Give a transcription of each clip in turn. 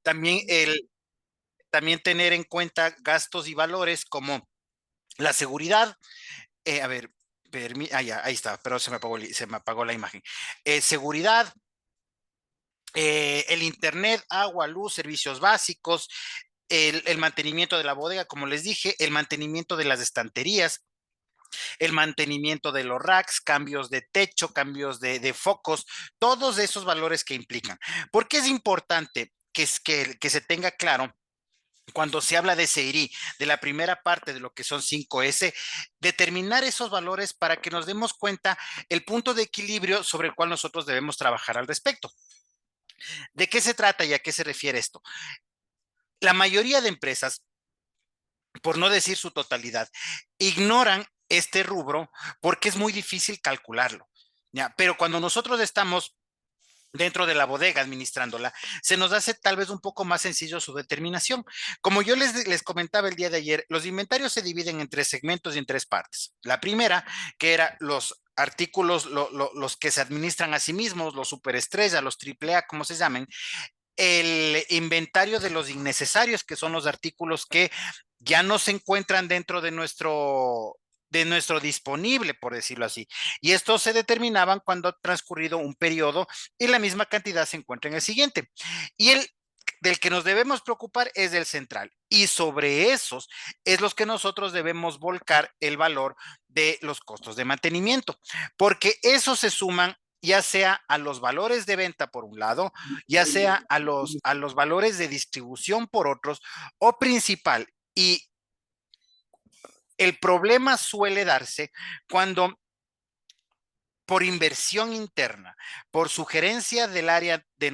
También, también tener en cuenta gastos y valores como la seguridad. A ver, ya, ahí está, pero se me apagó la imagen. Seguridad, el internet, agua, luz, servicios básicos, el mantenimiento de la bodega, como les dije, el mantenimiento de las estanterías, el mantenimiento de los racks, cambios de techo, cambios de focos, todos esos valores que implican. ¿Por qué es importante que se tenga claro cuando se habla de SEIRI, de la primera parte de lo que son 5S, determinar esos valores para que nos demos cuenta el punto de equilibrio sobre el cual nosotros debemos trabajar al respecto? ¿De qué se trata y a qué se refiere esto? La mayoría de empresas, por no decir su totalidad, ignoran este rubro porque es muy difícil calcularlo. ¿Ya? Pero cuando nosotros estamos dentro de la bodega administrándola, se nos hace tal vez un poco más sencillo su determinación. Como yo les comentaba el día de ayer, los inventarios se dividen en tres segmentos y en tres partes. La primera, que era los artículos, los que se administran a sí mismos, los superestrellas, los triple A, como se llamen, el inventario de los innecesarios, que son los artículos que ya no se encuentran dentro de nuestro disponible, por decirlo así. Y estos se determinaban cuando ha transcurrido un periodo y la misma cantidad se encuentra en el siguiente. Y el del que nos debemos preocupar es del central. Y sobre esos es los que nosotros debemos volcar el valor de los costos de mantenimiento, porque esos se suman ya sea a los valores de venta por un lado, ya sea a los valores de distribución por otros, o principal. Y el problema suele darse cuando por inversión interna, por sugerencia del área de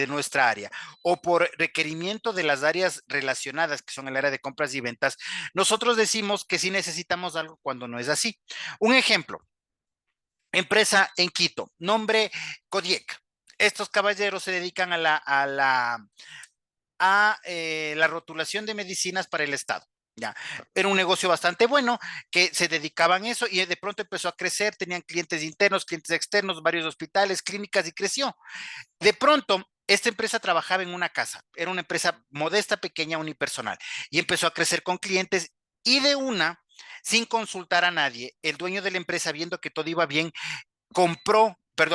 nuestra área o por requerimiento de las áreas relacionadas, que son el área de compras y ventas, nosotros decimos que sí necesitamos algo cuando no es así. Un ejemplo, empresa en Quito, nombre Kodiek. Estos caballeros se dedican a la rotulación de medicinas para el Estado. Ya, era un negocio bastante bueno que se dedicaban a eso y de pronto empezó a crecer, tenían clientes internos, clientes externos, varios hospitales, clínicas y creció. De pronto, esta empresa trabajaba en una casa, era una empresa modesta, pequeña, unipersonal y empezó a crecer con clientes y de una, sin consultar a nadie, el dueño de la empresa, viendo que todo iba bien,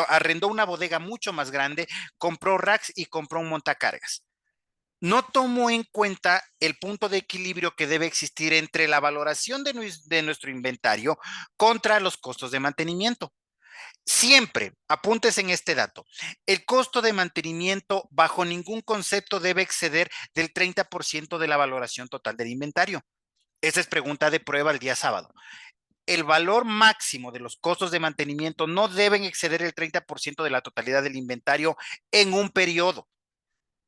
arrendó una bodega mucho más grande, compró racks y compró un montacargas. No tomó en cuenta el punto de equilibrio que debe existir entre la valoración de nuestro inventario contra los costos de mantenimiento. Siempre, apúntese en este dato, el costo de mantenimiento bajo ningún concepto debe exceder del 30% de la valoración total del inventario. Esa es pregunta de prueba el día sábado. El valor máximo de los costos de mantenimiento no deben exceder el 30% de la totalidad del inventario en un periodo.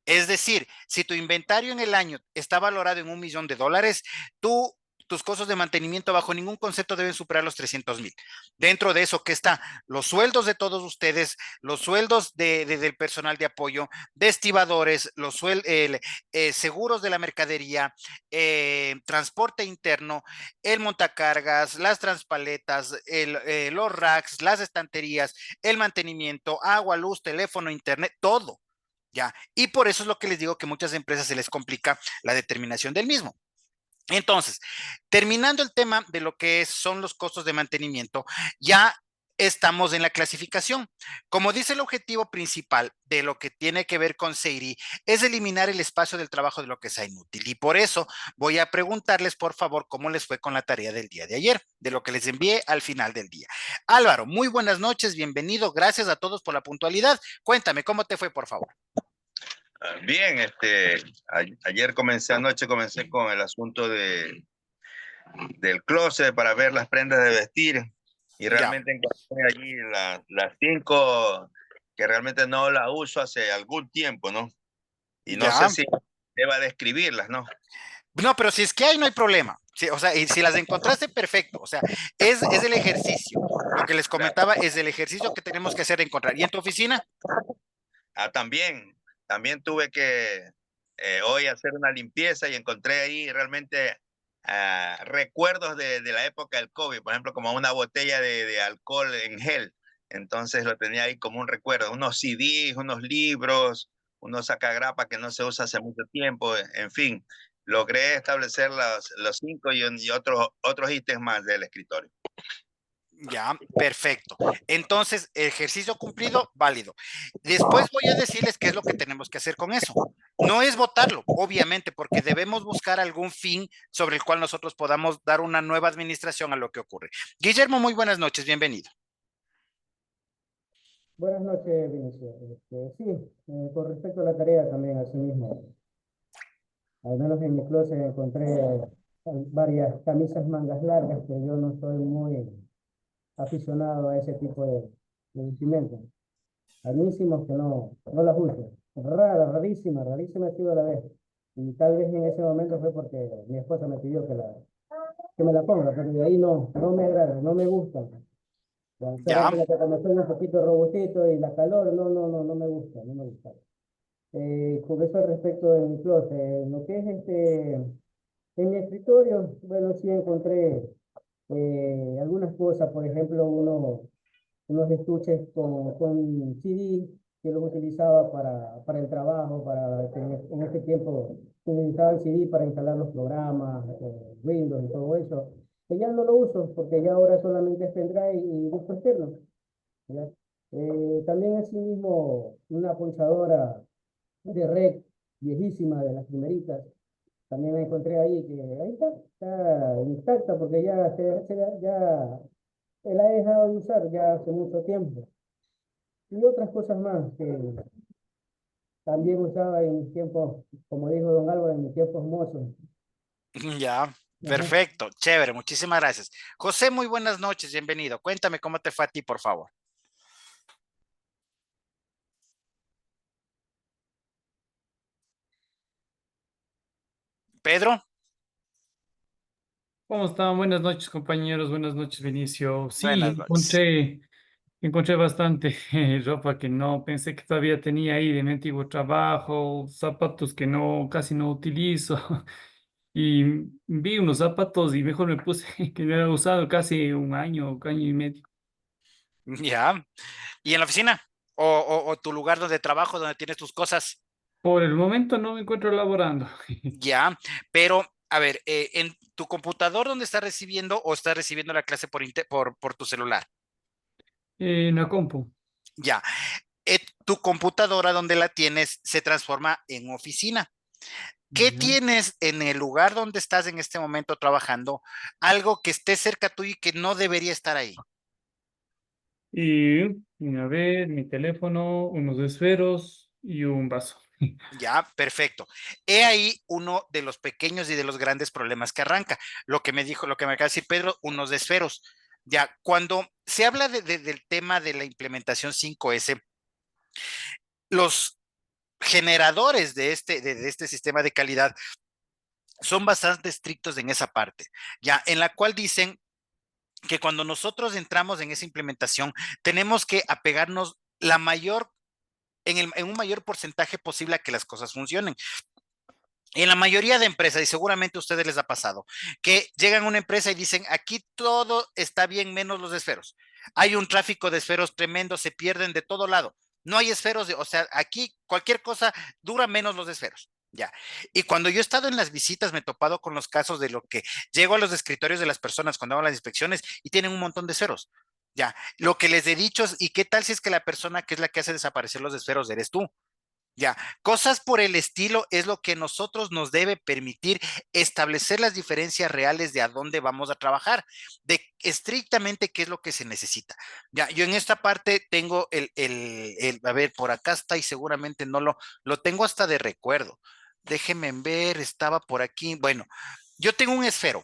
Es decir, si tu inventario en el año está valorado en $1,000,000, tus costos de mantenimiento bajo ningún concepto deben superar los 300,000. Dentro de eso, ¿qué está? Los sueldos de todos ustedes, los sueldos del personal de apoyo, de estibadores, seguros de la mercadería, transporte interno, el montacargas, las transpaletas, los racks, las estanterías, el mantenimiento, agua, luz, teléfono, internet, todo. ¿Ya? Y por eso es lo que les digo que muchas empresas se les complica la determinación del mismo. Entonces, terminando el tema de lo que son los costos de mantenimiento, ya estamos en la clasificación. Como dice el objetivo principal de lo que tiene que ver con SEIRI, es eliminar el espacio del trabajo de lo que sea inútil. Y por eso voy a preguntarles, por favor, cómo les fue con la tarea del día de ayer, de lo que les envié al final del día. Álvaro, muy buenas noches, bienvenido. Gracias a todos por la puntualidad. Cuéntame, ¿cómo te fue, por favor? Bien, anoche comencé con el asunto del closet para ver las prendas de vestir y Ya, realmente encontré allí las cinco que realmente no las uso hace algún tiempo, ¿no? Y no sé ya. si deba describirlas, ¿no? No, pero si es que hay, no hay problema. Sí, o sea, y si las encontraste, perfecto. O sea, es el ejercicio. Lo que les Claro. comentaba es el ejercicio que tenemos que hacer de encontrar. ¿Y en tu oficina? También tuve que hoy hacer una limpieza y encontré ahí realmente recuerdos de la época del COVID, por ejemplo, como una botella de alcohol en gel. Entonces lo tenía ahí como un recuerdo, unos CDs, unos libros, uno saca grapa que no se usa hace mucho tiempo, en fin, logré establecer los 5 y otros ítems más del escritorio. Ya, perfecto. Entonces, ejercicio cumplido, válido. Después voy a decirles qué es lo que tenemos que hacer con eso. No es votarlo, obviamente, porque debemos buscar algún fin sobre el cual nosotros podamos dar una nueva administración a lo que ocurre. Guillermo, muy buenas noches, bienvenido. Buenas noches, Vinicio. Sí, con respecto a la tarea también, así mismo, al menos en mi closet encontré varias camisas mangas largas que yo no soy muy aficionado a ese tipo de vestimenta. Rarísimos que no las uso. Rarísima ha sido la vez. Y tal vez en ese momento fue porque mi esposa me pidió que me la ponga, pero de ahí no me agrada, no me gusta. Será Ya, que como soy un poquito robustito y la calor, no me gusta, no me gusta. Con eso al respecto de mi closet, lo que es en mi escritorio, bueno, sí encontré algunas cosas, por ejemplo, unos estuches con CD que los utilizaba para el trabajo, en ese tiempo se utilizaba el CD para instalar los programas, Windows y todo eso, que ya no lo uso porque ya ahora solamente es pendrive y disco externo. ¿Ya? También asimismo una ponchadora de red viejísima de las primeritas. También la encontré ahí, que ahí está intacta porque ya la he dejado de usar ya hace mucho tiempo. Y otras cosas más que también usaba en mis tiempos, como dijo don Álvaro, en mis tiempos mozos. ya, Ajá. perfecto, chévere, muchísimas gracias. José, muy buenas noches, bienvenido. Cuéntame cómo te fue a ti, por favor. Pedro, ¿Cómo están? Buenas noches, compañeros. Buenas noches, Vinicio. Sí, buenas noches. encontré bastante ropa que no pensé que todavía tenía ahí de mi antiguo trabajo, zapatos que casi no utilizo. Y vi unos zapatos y mejor me puse que me había usado casi un año y medio. Ya. ¿Y en la oficina? O tu lugar donde trabajo, donde tienes tus cosas? Por el momento no me encuentro laborando. Ya, pero a ver, ¿en tu computador dónde estás recibiendo o estás recibiendo la clase por tu celular? En la compu. Ya, tu computadora donde la tienes se transforma en oficina. ¿Qué Ya. tienes en el lugar donde estás en este momento trabajando? Algo que esté cerca tuyo y que no debería estar ahí. Y a ver, mi teléfono, unos esferos y un vaso. Ya, perfecto. He ahí uno de los pequeños y de los grandes problemas que arranca. Lo que me acaba de decir Pedro, unos desferos. Ya, cuando se habla del tema de la implementación 5S, los generadores de este sistema de calidad son bastante estrictos en esa parte, ya, en la cual dicen que cuando nosotros entramos en esa implementación, tenemos que apegarnos en un mayor porcentaje posible a que las cosas funcionen. En la mayoría de empresas, y seguramente a ustedes les ha pasado, que llegan a una empresa y dicen, aquí todo está bien menos los esferos. Hay un tráfico de esferos tremendo, se pierden de todo lado. No hay esferos, o sea, aquí cualquier cosa dura menos los esferos. Ya. Y cuando yo he estado en las visitas, me he topado con los casos de lo que llego a los escritorios de las personas cuando hago las inspecciones y tienen un montón de esferos. Ya. Lo que les he dicho es, ¿y qué tal si es que la persona que es la que hace desaparecer los esferos eres tú? Ya, cosas por el estilo es lo que nosotros nos debe permitir establecer las diferencias reales de a dónde vamos a trabajar, de estrictamente qué es lo que se necesita. Ya, yo en esta parte tengo a ver, por acá está y seguramente no lo tengo hasta de recuerdo. Déjenme ver, estaba por aquí. Bueno, yo tengo un esfero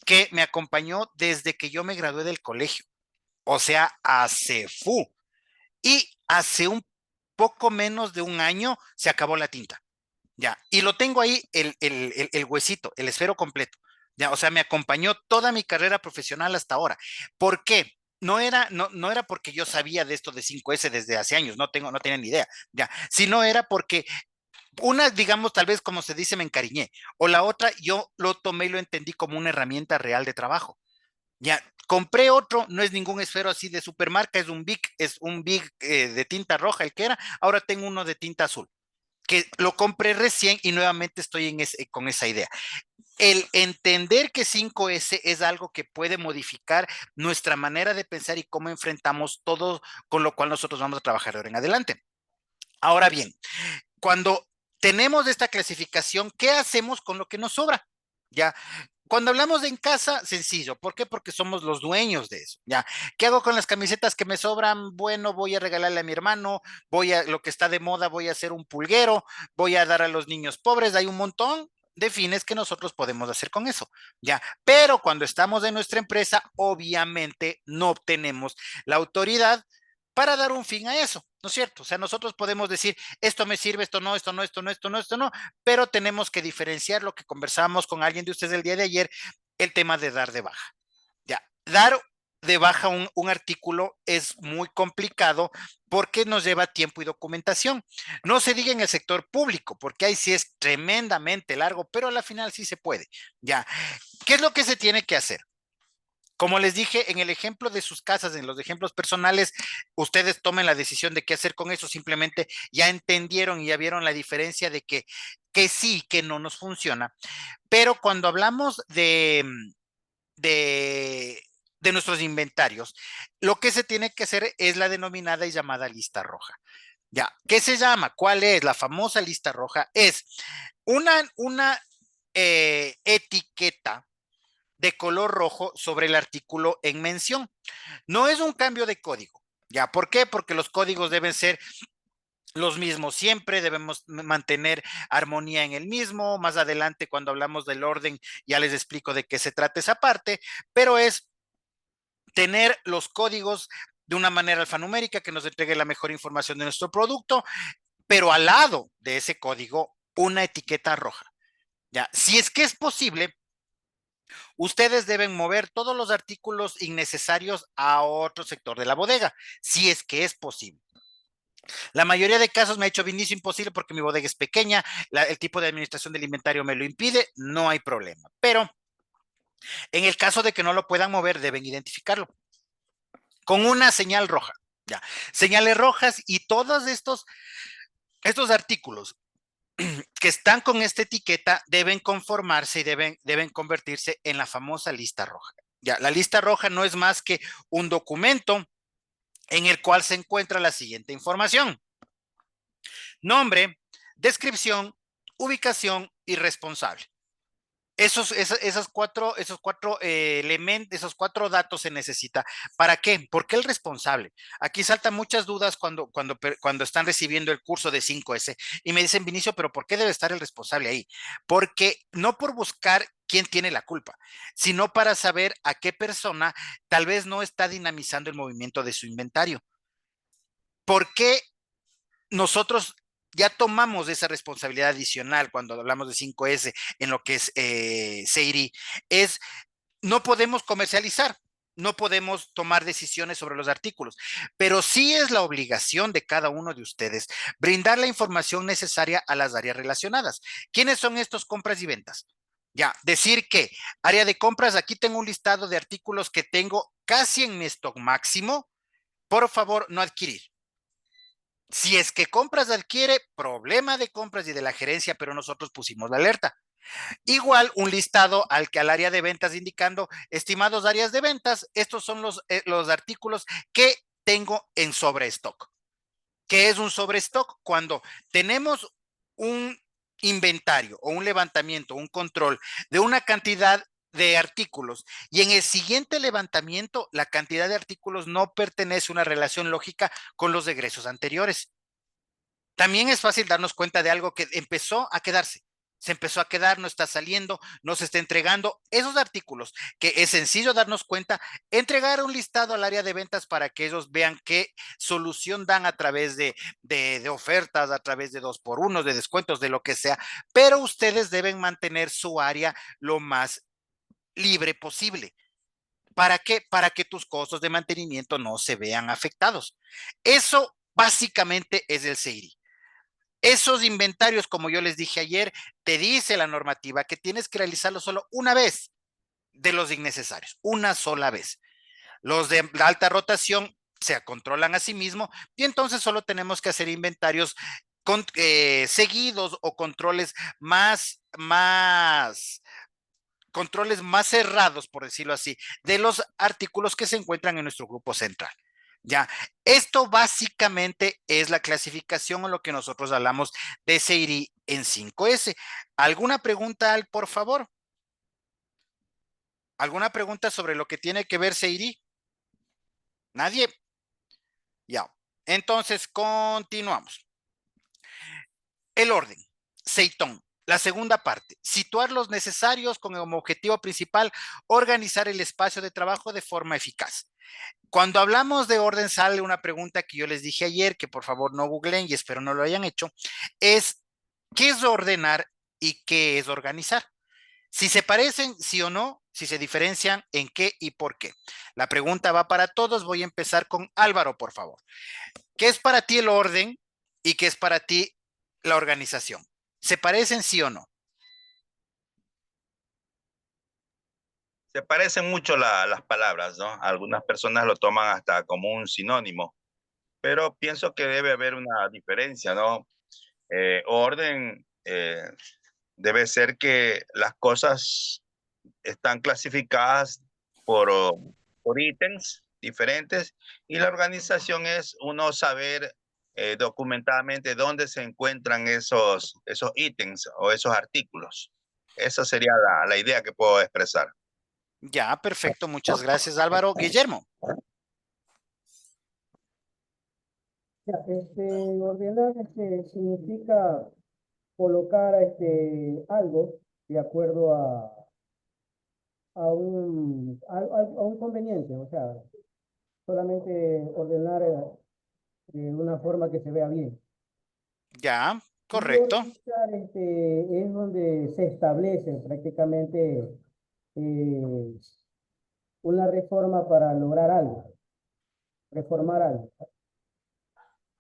que me acompañó desde que yo me gradué del colegio, o sea, hace fu. Y hace un poco menos de un año se acabó la tinta. Ya, y lo tengo ahí el huesito, el esfero completo. Ya, o sea, me acompañó toda mi carrera profesional hasta ahora. ¿Por qué? No era porque yo sabía de esto de 5S desde hace años, no tenía ni idea, ya, sino era porque una, digamos, tal vez como se dice, me encariñé, o la otra, yo lo tomé y lo entendí como una herramienta real de trabajo. Ya, compré otro, no es ningún esfero así de supermarca, es un Big de tinta roja el que era, ahora tengo uno de tinta azul. que lo compré recién y nuevamente estoy con esa idea. El entender que 5S es algo que puede modificar nuestra manera de pensar y cómo enfrentamos todo con lo cual nosotros vamos a trabajar de ahora en adelante. Ahora bien, cuando tenemos esta clasificación, ¿qué hacemos con lo que nos sobra? Ya, cuando hablamos de en casa, sencillo. ¿Por qué? Porque somos los dueños de eso. Ya, ¿qué hago con las camisetas que me sobran? Bueno, voy a regalarle a mi hermano, lo que está de moda, voy a hacer un pulguero, voy a dar a los niños pobres. Hay un montón de fines que nosotros podemos hacer con eso. Ya, pero cuando estamos en nuestra empresa, obviamente no obtenemos la autoridad para dar un fin a eso, ¿no es cierto? O sea, nosotros podemos decir, esto me sirve, esto no, esto no, esto no, esto no, esto no, pero tenemos que diferenciar lo que conversábamos con alguien de ustedes el día de ayer, el tema de dar de baja. Ya, dar de baja un artículo es muy complicado porque nos lleva tiempo y documentación. No se diga en el sector público, porque ahí sí es tremendamente largo, pero a la final sí se puede. Ya, ¿qué es lo que se tiene que hacer? Como les dije, en el ejemplo de sus casas, en los ejemplos personales, ustedes tomen la decisión de qué hacer con eso, simplemente ya entendieron y ya vieron la diferencia de que sí, que no nos funciona. Pero cuando hablamos de, de nuestros inventarios, lo que se tiene que hacer es la denominada y llamada lista roja. Ya, ¿qué se llama? ¿Cuál es? La famosa lista roja es una etiqueta de color rojo sobre el artículo en mención. No es un cambio de código. ¿Ya? ¿Por qué? Porque los códigos deben ser los mismos siempre, debemos mantener armonía en el mismo. Más adelante, cuando hablamos del orden, ya les explico de qué se trata esa parte, pero es tener los códigos de una manera alfanumérica que nos entregue la mejor información de nuestro producto, pero al lado de ese código, una etiqueta roja. ¿Ya? Si es que es posible, ustedes deben mover todos los artículos innecesarios a otro sector de la bodega, si es que es posible. La mayoría de casos me ha hecho Vinicio imposible porque mi bodega es pequeña, el tipo de administración del inventario me lo impide, no hay problema. Pero en el caso de que no lo puedan mover, deben identificarlo con una señal roja. Ya, señales rojas y todos estos artículos que están con esta etiqueta deben conformarse y deben convertirse en la famosa lista roja. Ya, la lista roja no es más que un documento en el cual se encuentra la siguiente información: nombre, descripción, ubicación y responsable. Esos cuatro elementos, esos 4 datos se necesita. ¿Para qué? ¿Por qué el responsable? Aquí saltan muchas dudas cuando están recibiendo el curso de 5S y me dicen, Vinicio, pero ¿por qué debe estar el responsable ahí? Porque no por buscar quién tiene la culpa, sino para saber a qué persona tal vez no está dinamizando el movimiento de su inventario. ¿Por qué nosotros ya tomamos esa responsabilidad adicional cuando hablamos de 5S en lo que es Seiri? Es no podemos comercializar, no podemos tomar decisiones sobre los artículos, pero sí es la obligación de cada uno de ustedes brindar la información necesaria a las áreas relacionadas. ¿Quiénes son estos compras y ventas? Ya, decir que área de compras, aquí tengo un listado de artículos que tengo casi en mi stock máximo, por favor, no adquirir. Si es que compras adquiere, problema de compras y de la gerencia, pero nosotros pusimos la alerta. Igual un listado al área de ventas indicando, estimados áreas de ventas, estos son los artículos que tengo en sobrestock. ¿Qué es un sobrestock? Cuando tenemos un inventario o un levantamiento, un control de una cantidad de artículos y en el siguiente levantamiento la cantidad de artículos no pertenece a una relación lógica con los egresos anteriores. También es fácil darnos cuenta de algo que empezó a quedarse. Se empezó a quedar, no está saliendo, no se está entregando. Esos artículos que es sencillo darnos cuenta, entregar un listado al área de ventas para que ellos vean qué solución dan a través de ofertas, a través de 2x1, de descuentos, de lo que sea. Pero ustedes deben mantener su área lo más libre posible. ¿Para qué? Para que tus costos de mantenimiento no se vean afectados. Eso básicamente es el Seiri. Esos inventarios, como yo les dije ayer, te dice la normativa que tienes que realizarlo solo una vez de los innecesarios, una sola vez. Los de alta rotación se controlan a sí mismos y entonces solo tenemos que hacer inventarios seguidos o controles más cerrados, por decirlo así, de los artículos que se encuentran en nuestro grupo central. Ya, esto básicamente es la clasificación o lo que nosotros hablamos de SEIRI en 5S. ¿Alguna pregunta, Al, por favor? ¿Alguna pregunta sobre lo que tiene que ver SEIRI? ¿Nadie? Ya. Entonces, continuamos. El orden. Seitón. La segunda parte, situar los necesarios con como objetivo principal, organizar el espacio de trabajo de forma eficaz. Cuando hablamos de orden sale una pregunta que yo les dije ayer, que por favor no googleen y espero no lo hayan hecho, es ¿qué es ordenar y qué es organizar? Si se parecen, sí o no, si se diferencian, en qué y por qué. La pregunta va para todos, voy a empezar con Álvaro, por favor. ¿Qué es para ti el orden y qué es para ti la organización? ¿Se parecen, sí o no? Se parecen mucho las palabras, ¿no? Algunas personas lo toman hasta como un sinónimo, pero pienso que debe haber una diferencia, ¿no? Orden debe ser que las cosas están clasificadas por, por ítems diferentes y la organización es uno saber documentadamente dónde se encuentran esos ítems o esos artículos. Esa sería la idea que puedo expresar. Ya, perfecto, muchas gracias, Álvaro. Guillermo. Ya, ordenar significa colocar algo de acuerdo a un conveniente, o sea, solamente ordenar de una forma que se vea bien. Ya, Y correcto. organizar es donde se establece prácticamente eh, una reforma para lograr algo, reformar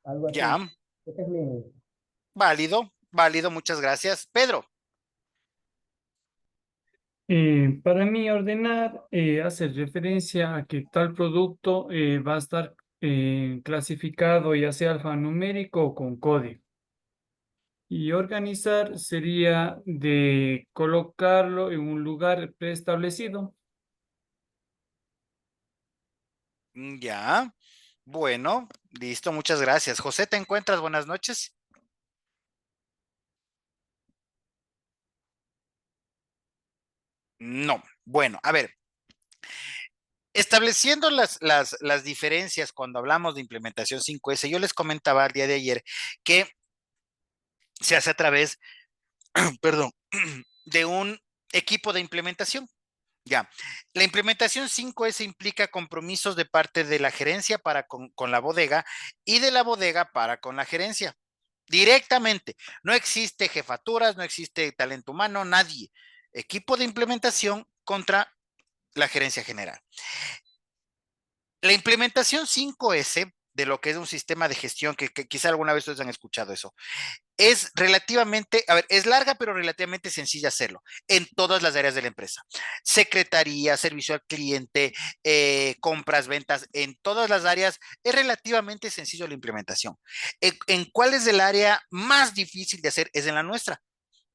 algo así. Ya, Ese es mi, válido, válido, muchas gracias. Pedro. Para mí, ordenar hace referencia a que tal producto va a estar clasificado ya sea alfanumérico o con código. Y organizar sería de colocarlo en un lugar preestablecido. Ya, bueno, listo, muchas gracias. José, ¿te encuentras? Buenas noches. No, bueno, a ver, estableciendo las diferencias cuando hablamos de implementación 5S, yo les comentaba el día de ayer que se hace a través, perdón, de un equipo de implementación. Ya, la implementación 5S implica compromisos de parte de la gerencia para con la bodega y de la bodega para con la gerencia. Directamente, no existe jefaturas, no existe talento humano, nadie. Equipo de implementación contra la gerencia general. La implementación 5S de lo que es un sistema de gestión, que quizá alguna vez ustedes han escuchado eso, es relativamente, a ver, es larga, pero relativamente sencilla hacerlo en todas las áreas de la empresa. Secretaría, servicio al cliente, compras, ventas, en todas las áreas es relativamente sencillo la implementación. ¿En cuál es el área más difícil de hacer? Es en la nuestra.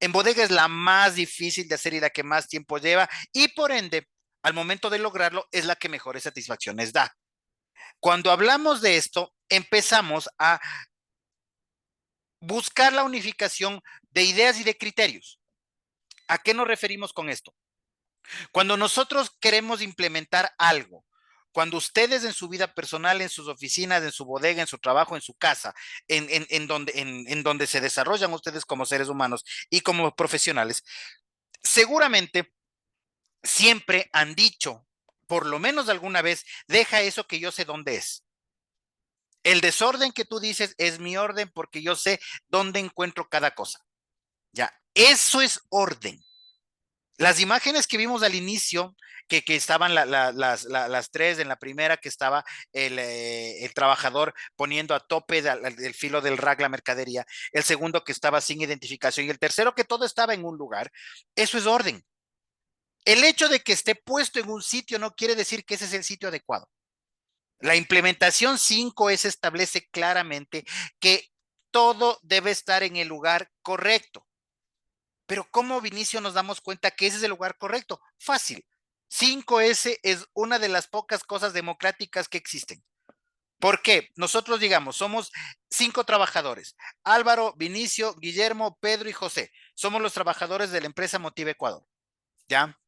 En bodega es la más difícil de hacer y la que más tiempo lleva y por ende, al momento de lograrlo, es la que mejores satisfacciones da. Cuando hablamos de esto, empezamos a buscar la unificación de ideas y de criterios. ¿A qué nos referimos con esto? Cuando nosotros queremos implementar algo, cuando ustedes en su vida personal, en sus oficinas, en su bodega, en su trabajo, en su casa, en donde se desarrollan ustedes como seres humanos y como profesionales, seguramente siempre han dicho, por lo menos alguna vez, deja eso que yo sé dónde es. El desorden que tú dices es mi orden porque yo sé dónde encuentro cada cosa. Ya, eso es orden. Las imágenes que vimos al inicio, que estaban las tres, en la primera que estaba el trabajador poniendo a tope del filo del rack la mercadería, el segundo que estaba sin identificación y el tercero que todo estaba en un lugar, eso es orden. El hecho de que esté puesto en un sitio no quiere decir que ese es el sitio adecuado. La implementación 5S establece claramente que todo debe estar en el lugar correcto. Pero ¿cómo, Vinicio, nos damos cuenta que ese es el lugar correcto? Fácil. 5S es una de las pocas cosas democráticas que existen. ¿Por qué? Nosotros, digamos, somos 5 trabajadores. Álvaro, Vinicio, Guillermo, Pedro y José. Somos los trabajadores de la empresa Motiva Ecuador. ¿Ya?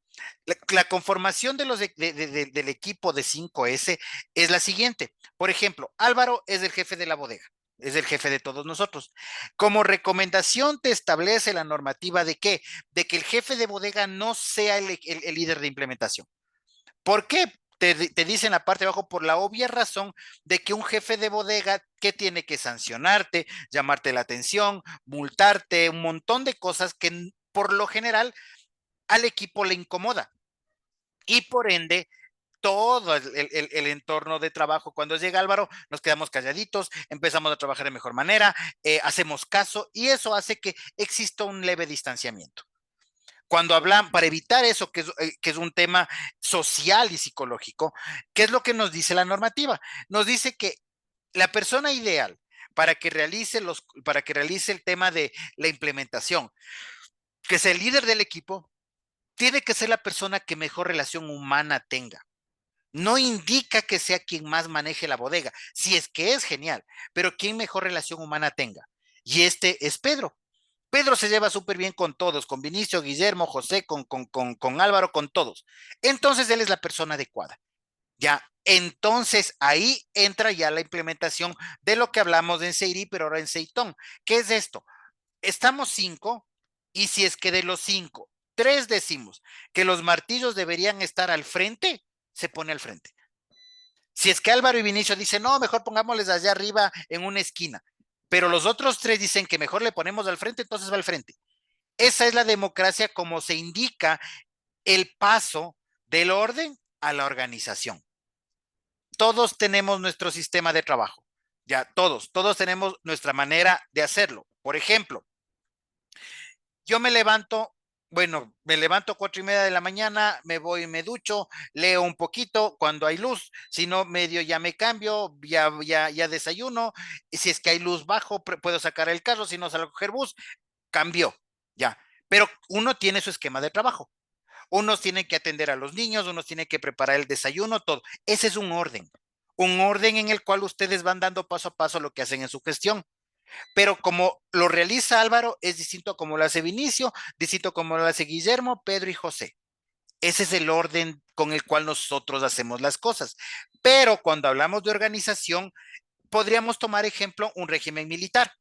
La conformación del equipo de 5S es la siguiente. Por ejemplo, Álvaro es el jefe de la bodega, es el jefe de todos nosotros. Como recomendación te establece la normativa de qué? De que el jefe de bodega no sea el líder de implementación. ¿Por qué? Te dicen la parte de abajo por la obvia razón de que un jefe de bodega que tiene que sancionarte, llamarte la atención, multarte, un montón de cosas que por lo general al equipo le incomoda. Y por ende, todo el entorno de trabajo, cuando llega Álvaro, nos quedamos calladitos, empezamos a trabajar de mejor manera, hacemos caso y eso hace que exista un leve distanciamiento. Cuando hablan, para evitar eso, que es un tema social y psicológico, ¿qué es lo que nos dice la normativa? Nos dice que la persona ideal para que realice el tema de la implementación, que sea el líder del equipo, tiene que ser la persona que mejor relación humana tenga. No indica que sea quien más maneje la bodega, si es que es genial, pero quien mejor relación humana tenga. Y este es Pedro. Pedro se lleva súper bien con todos, con Vinicio, Guillermo, José, con Álvaro, con todos. Entonces él es la persona adecuada. Ya, entonces ahí entra ya la implementación de lo que hablamos en Seirí, pero ahora en Seitón. ¿Qué es esto? Estamos 5 y si es que de los 5, 3 decimos que los martillos deberían estar al frente, se pone al frente. Si es que Álvaro y Vinicio dicen, no, mejor pongámosles allá arriba en una esquina, pero los otros 3 dicen que mejor le ponemos al frente, entonces va al frente. Esa es la democracia como se indica el paso del orden a la organización. Todos tenemos nuestro sistema de trabajo, ya todos tenemos nuestra manera de hacerlo. Por ejemplo, yo me levanto, bueno, me levanto 4:30 de la mañana, me voy y me ducho, leo un poquito cuando hay luz, si no medio ya me cambio, ya desayuno, y si es que hay luz bajo, puedo sacar el carro, si no salgo a coger bus, cambio, ya. Pero uno tiene su esquema de trabajo. Unos tienen que atender a los niños, unos tienen que preparar el desayuno, todo. Ese es un orden en el cual ustedes van dando paso a paso lo que hacen en su gestión. Pero como lo realiza Álvaro, es distinto a como lo hace Vinicio, distinto a como lo hace Guillermo, Pedro y José. Ese es el orden con el cual nosotros hacemos las cosas. Pero cuando hablamos de organización, podríamos tomar ejemplo un régimen militar.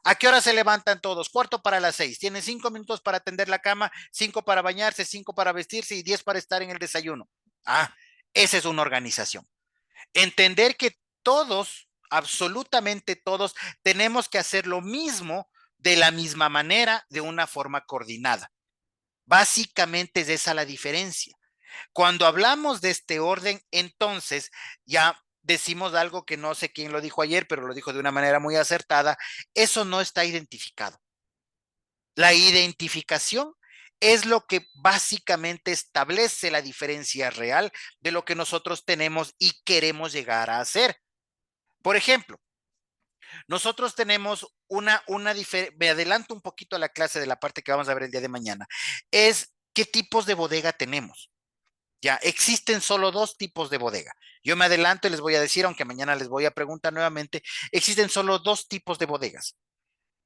¿A qué hora se levantan todos? 5:45. Tienen 5 minutos para atender la cama, 5 para bañarse, 5 para vestirse y 10 para estar en el desayuno. Ah, esa es una organización. Entender que todos, absolutamente todos, tenemos que hacer lo mismo de la misma manera, de una forma coordinada. Básicamente es esa la diferencia. Cuando hablamos de este orden, entonces ya decimos algo que no sé quién lo dijo ayer, pero lo dijo de una manera muy acertada, eso no está identificado. La identificación es lo que básicamente establece la diferencia real de lo que nosotros tenemos y queremos llegar a hacer. Por ejemplo, nosotros tenemos una diferencia, me adelanto un poquito a la clase de la parte que vamos a ver el día de mañana, es qué tipos de bodega tenemos. Ya, existen solo 2 tipos de bodega. Yo me adelanto y les voy a decir, aunque mañana les voy a preguntar nuevamente, existen solo 2 tipos de bodegas.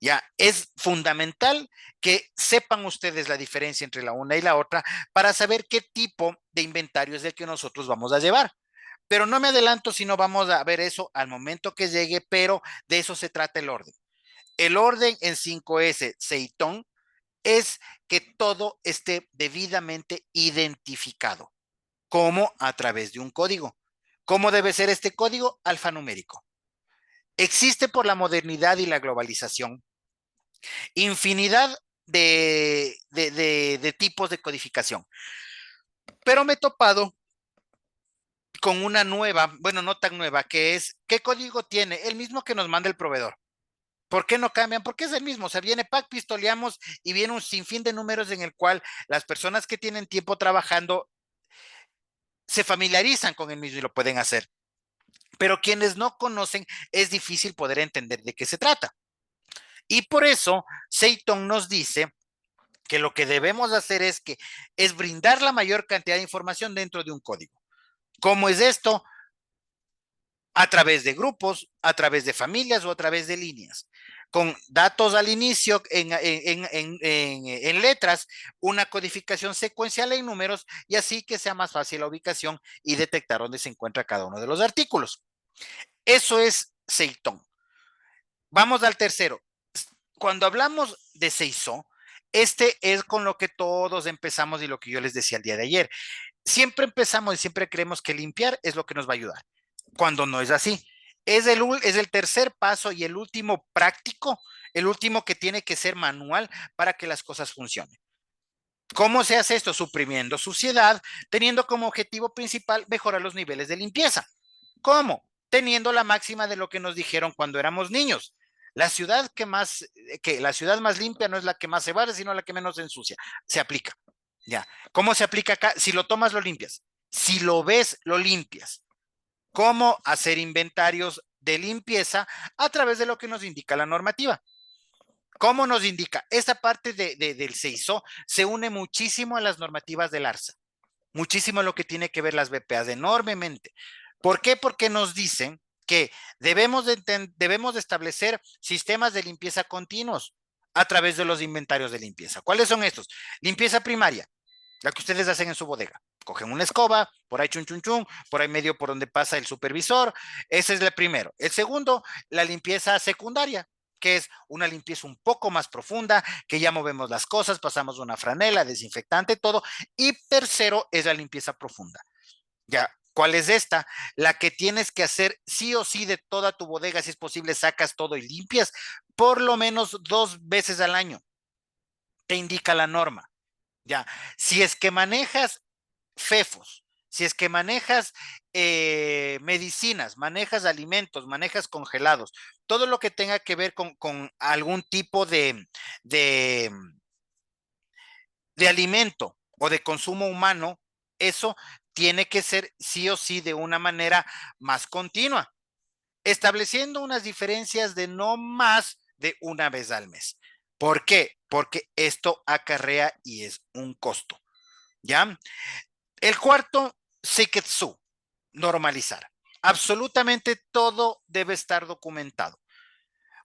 Ya, es fundamental que sepan ustedes la diferencia entre la una y la otra para saber qué tipo de inventario es el que nosotros vamos a llevar. Pero no me adelanto, sino vamos a ver eso al momento que llegue, pero de eso se trata el orden. El orden en 5S, Seitón, es que todo esté debidamente identificado. ¿Cómo? A través de un código. ¿Cómo debe ser este código? Alfanumérico. Existe por la modernidad y la globalización infinidad de tipos de codificación, pero me he topado con una nueva, bueno, no tan nueva, que es, ¿qué código tiene? El mismo que nos manda el proveedor. ¿Por qué no cambian? Porque es el mismo, o sea, viene pack, pistoleamos y viene un sinfín de números en el cual las personas que tienen tiempo trabajando se familiarizan con el mismo y lo pueden hacer. Pero quienes no conocen, es difícil poder entender de qué se trata. Y por eso Seitón nos dice que lo que debemos hacer es brindar la mayor cantidad de información dentro de un código. ¿Cómo es esto? A través de grupos, a través de familias o a través de líneas. Con datos al inicio en letras, una codificación secuencial en números y así que sea más fácil la ubicación y detectar dónde se encuentra cada uno de los artículos. Eso es Seitón. Vamos al tercero. Cuando hablamos de Seisó, este es con lo que todos empezamos y lo que yo les decía el día de ayer. Siempre empezamos y siempre creemos que limpiar es lo que nos va a ayudar, cuando no es así. Es el tercer paso y el último práctico, el último que tiene que ser manual para que las cosas funcionen. ¿Cómo se hace esto? Suprimiendo suciedad, teniendo como objetivo principal mejorar los niveles de limpieza. ¿Cómo? Teniendo la máxima de lo que nos dijeron cuando éramos niños. La ciudad la ciudad más limpia no es la que más se barre, sino la que menos se ensucia. Se aplica. Ya. ¿Cómo se aplica acá? Si lo tomas, lo limpias. Si lo ves, lo limpias. ¿Cómo hacer inventarios de limpieza? A través de lo que nos indica la normativa. ¿Cómo nos indica? Esta parte del CEISO se une muchísimo a las normativas del ARSA, muchísimo a lo que tiene que ver las BPAs, enormemente. ¿Por qué? Porque nos dicen que debemos de establecer sistemas de limpieza continuos a través de los inventarios de limpieza. ¿Cuáles son estos? Limpieza primaria, la que ustedes hacen en su bodega. Cogen una escoba, por ahí chun chun chun, por ahí medio por donde pasa el supervisor. Ese es el primero. El segundo, la limpieza secundaria, que es una limpieza un poco más profunda, que ya movemos las cosas, pasamos una franela, desinfectante, todo. Y tercero es la limpieza profunda. Ya, ¿cuál es esta? La que tienes que hacer sí o sí de toda tu bodega, si es posible, sacas todo y limpias por lo menos 2 veces al año. Te indica la norma. Ya, si es que manejas FEFOS, si es que manejas medicinas, manejas alimentos, manejas congelados, todo lo que tenga que ver con algún tipo de, de alimento o de consumo humano, eso tiene que ser sí o sí de una manera más continua, estableciendo unas diferencias de no más de una vez al mes. ¿Por qué? Porque esto acarrea y es un costo. ¿Ya? El cuarto, Seiketsu, normalizar. Absolutamente todo debe estar documentado.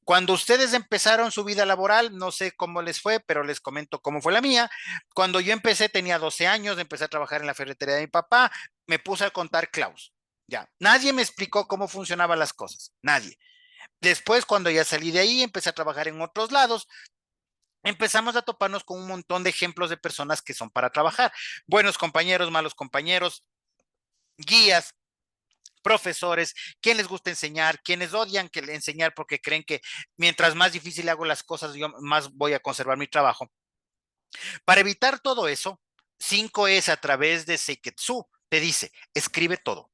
Cuando ustedes empezaron su vida laboral, no sé cómo les fue, pero les comento cómo fue la mía. Cuando yo empecé, tenía 12 años, empecé a trabajar en la ferretería de mi papá, me puse a contar clavos. Ya, nadie me explicó cómo funcionaban las cosas, nadie. Después, cuando ya salí de ahí, empecé a trabajar en otros lados, empezamos a toparnos con un montón de ejemplos de personas que son para trabajar. Buenos compañeros, malos compañeros, guías, profesores, quien les gusta enseñar, quienes odian que enseñar porque creen que mientras más difícil hago las cosas, yo más voy a conservar mi trabajo. Para evitar todo eso, 5S a través de Seiketsu te dice, escribe todo.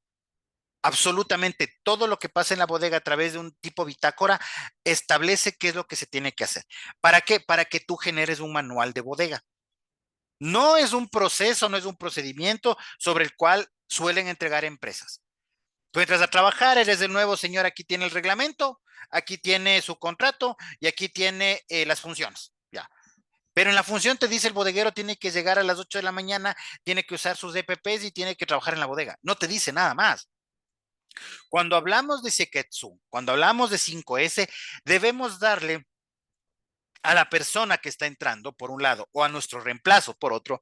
Absolutamente todo lo que pasa en la bodega a través de un tipo bitácora establece qué es lo que se tiene que hacer. ¿Para qué? Para que tú generes un manual de bodega. No es un proceso, no es un procedimiento sobre el cual suelen entregar empresas. Tú entras a trabajar, eres de nuevo, señor, aquí tiene el reglamento, aquí tiene su contrato y aquí tiene las funciones. Ya. Pero en la función te dice el bodeguero tiene que llegar a las 8 de la mañana, tiene que usar sus EPPs y tiene que trabajar en la bodega. No te dice nada más. Cuando hablamos de Seketsu, cuando hablamos de 5S, debemos darle a la persona que está entrando, por un lado, o a nuestro reemplazo, por otro,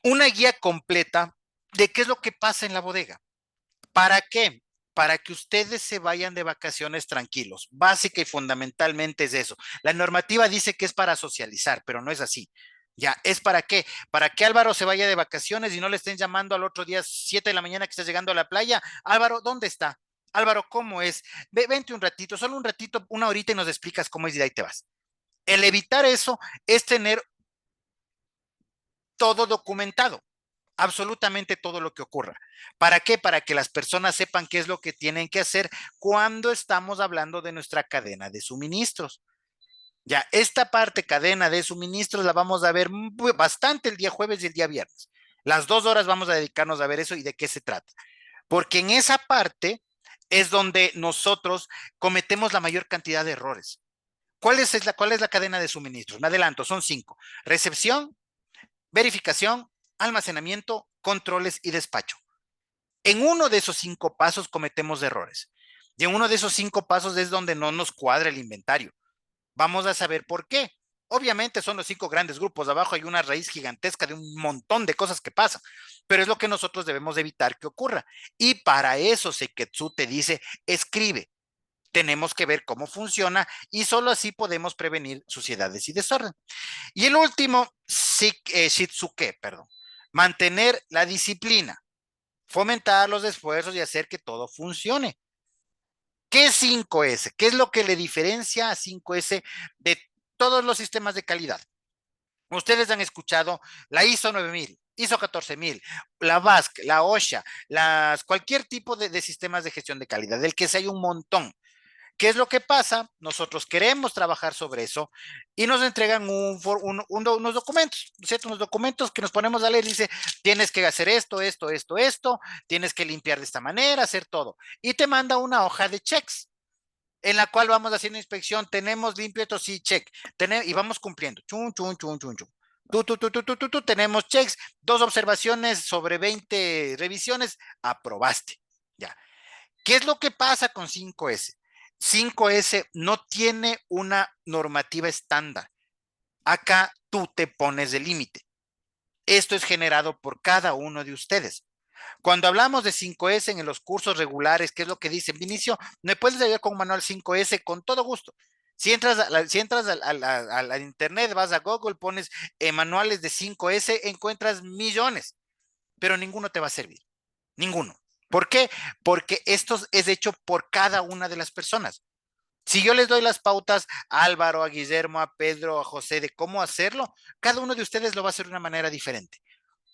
una guía completa de qué es lo que pasa en la bodega. ¿Para qué? Para que ustedes se vayan de vacaciones tranquilos. Básica y fundamentalmente es eso. La normativa dice que es para socializar, pero no es así. Ya, ¿es para qué? Para que Álvaro se vaya de vacaciones y no le estén llamando al otro día 7 de la mañana que está llegando a la playa. Álvaro, ¿dónde está? Álvaro, ¿cómo es? Vente un ratito, solo un ratito, una horita y nos explicas cómo es y de ahí te vas. El evitar eso es tener todo documentado, absolutamente todo lo que ocurra. ¿Para qué? Para que las personas sepan qué es lo que tienen que hacer cuando estamos hablando de nuestra cadena de suministros. Ya, esta parte cadena de suministros la vamos a ver bastante el día jueves y el día viernes. Las 2 horas vamos a dedicarnos a ver eso y de qué se trata. Porque en esa parte es donde nosotros cometemos la mayor cantidad de errores. cuál es la cadena de suministros? Me adelanto, son 5. Recepción, verificación, almacenamiento, controles y despacho. En uno de esos 5 pasos cometemos errores. Y en uno de esos 5 pasos es donde no nos cuadra el inventario. Vamos a saber por qué. Obviamente son los 5 grandes grupos. Abajo hay una raíz gigantesca de un montón de cosas que pasan, pero es lo que nosotros debemos evitar que ocurra. Y para eso Seketsu te dice, escribe. Tenemos que ver cómo funciona y solo así podemos prevenir suciedades y desorden. Y el último, Shitsuke, perdón. Mantener la disciplina, fomentar los esfuerzos y hacer que todo funcione. ¿Qué es 5S? ¿Qué es lo que le diferencia a 5S de todos los sistemas de calidad? Ustedes han escuchado la ISO 9000, ISO 14000, la VASC, la OSHA, cualquier tipo de sistemas de gestión de calidad, del que se hay un montón. ¿Qué es lo que pasa? Nosotros queremos trabajar sobre eso y nos entregan unos documentos, ¿cierto? Unos documentos que nos ponemos a leer y dice, tienes que hacer esto, esto, esto, esto, tienes que limpiar de esta manera, hacer todo. Y te manda una hoja de checks en la cual vamos haciendo inspección, tenemos limpio esto, sí, check, y vamos cumpliendo, chun, chun, chun, chun, chun. Tenemos checks, 2 observaciones sobre 20 revisiones, aprobaste, ya. ¿Qué es lo que pasa con 5S? 5S no tiene una normativa estándar. Acá tú te pones el límite. Esto es generado por cada uno de ustedes. Cuando hablamos de 5S en los cursos regulares, ¿qué es lo que dicen? Vinicio, ¿me puedes ayudar con un manual 5S? Con todo gusto. Si entras a internet, vas a Google, pones manuales de 5S, encuentras millones, pero ninguno te va a servir. Ninguno. ¿Por qué? Porque esto es hecho por cada una de las personas. Si yo les doy las pautas a Álvaro, a Guillermo, a Pedro, a José de cómo hacerlo, cada uno de ustedes lo va a hacer de una manera diferente.